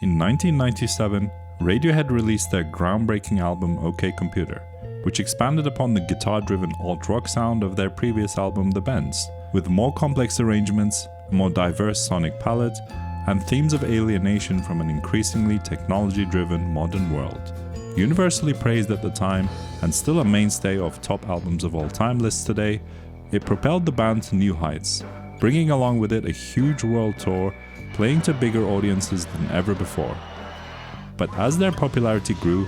In 1997, Radiohead released their groundbreaking album OK Computer, which expanded upon the guitar-driven alt-rock sound of their previous album The Bends, with more complex arrangements, a more diverse sonic palette, and themes of alienation from an increasingly technology-driven modern world. Universally praised at the time, and still a mainstay of top albums of all time lists today, it propelled the band to new heights, bringing along with it a huge world tour, playing to bigger audiences than ever before. But as their popularity grew,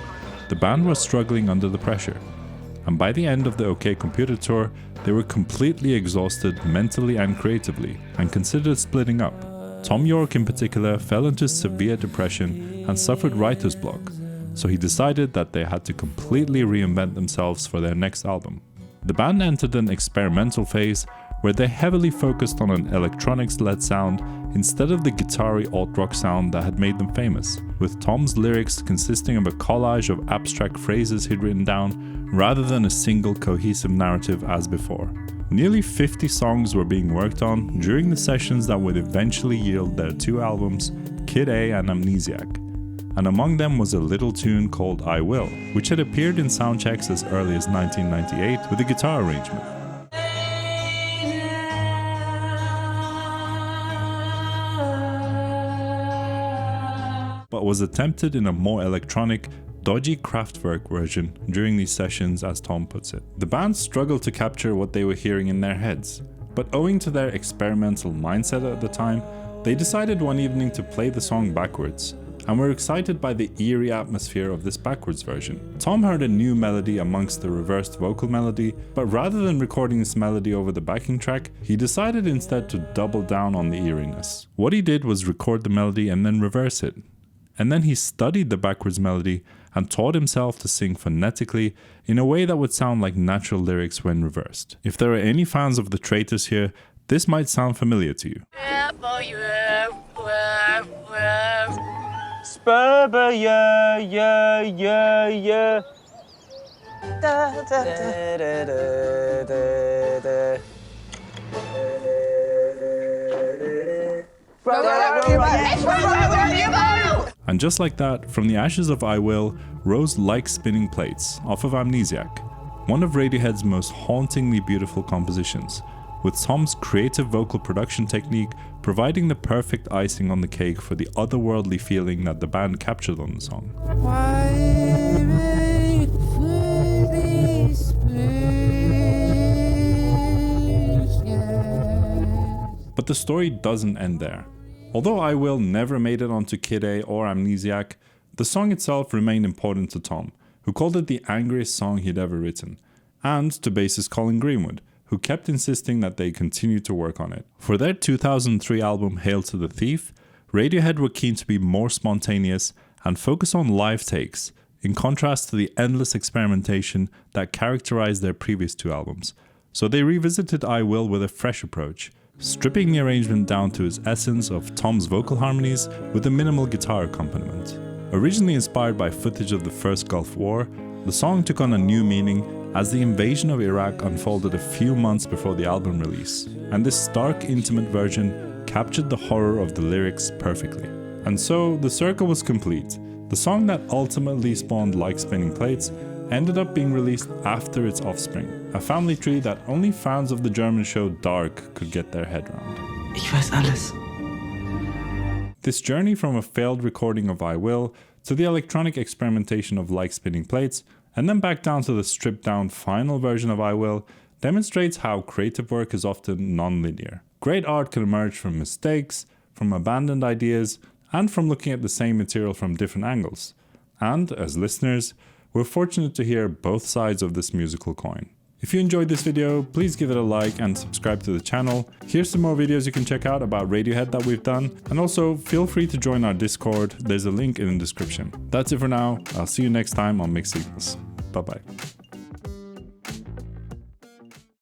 the band was struggling under the pressure, and by the end of the OK Computer tour, they were completely exhausted mentally and creatively, and considered splitting up. Thom Yorke in particular fell into severe depression and suffered writer's block, so he decided that they had to completely reinvent themselves for their next album. The band entered an experimental phase where they heavily focused on an electronics-led sound instead of the guitar-y alt-rock sound that had made them famous, with Thom's lyrics consisting of a collage of abstract phrases he'd written down rather than a single cohesive narrative as before. Nearly 50 songs were being worked on during the sessions that would eventually yield their two albums, Kid A and Amnesiac, and among them was a little tune called I Will, which had appeared in soundchecks as early as 1998 with a guitar arrangement. But was attempted in a more electronic, dodgy Kraftwerk version during these sessions, as Thom puts it. The band struggled to capture what they were hearing in their heads, but owing to their experimental mindset at the time, they decided one evening to play the song backwards, and were excited by the eerie atmosphere of this backwards version. Thom heard a new melody amongst the reversed vocal melody, but rather than recording this melody over the backing track, he decided instead to double down on the eeriness. What he did was record the melody and then reverse it. And then he studied the backwards melody and taught himself to sing phonetically in a way that would sound like natural lyrics when reversed. If there are any fans of The Traitors here, this might sound familiar to you. Spurber, yeah, yeah, yeah, yeah. Da, da, da, da, da, da, And just like that, from the ashes of I Will rose Like Spinning Plates off of Amnesiac, one of Radiohead's most hauntingly beautiful compositions, with Thom's creative vocal production technique providing the perfect icing on the cake for the otherworldly feeling that the band captured on the song. But the story doesn't end there. Although I Will never made it onto Kid A or Amnesiac, the song itself remained important to Thom, who called it the angriest song he'd ever written, and to bassist Colin Greenwood, who kept insisting that they continue to work on it. For their 2003 album Hail to the Thief, Radiohead were keen to be more spontaneous and focus on live takes, in contrast to the endless experimentation that characterized their previous two albums. So they revisited I Will with a fresh approach, stripping the arrangement down to its essence of Thom's vocal harmonies with a minimal guitar accompaniment. Originally inspired by footage of the First Gulf War, the song took on a new meaning as the invasion of Iraq unfolded a few months before the album release, and this stark, intimate version captured the horror of the lyrics perfectly. And so, the circle was complete. The song that ultimately spawned Like Spinning Plates ended up being released after its offspring, a family tree that only fans of the German show Dark could get their head around. Ich weiß alles. This journey from a failed recording of I Will to the electronic experimentation of Like Spinning Plates, and then back down to the stripped-down final version of I Will, demonstrates how creative work is often non-linear. Great art can emerge from mistakes, from abandoned ideas, and from looking at the same material from different angles. And, as listeners, we're fortunate to hear both sides of this musical coin. If you enjoyed this video, please give it a like and subscribe to the channel. Here's some more videos you can check out about Radiohead that we've done, and also feel free to join our Discord, there's a link in the description. That's it for now, I'll see you next time on Mixed Signals. Bye bye.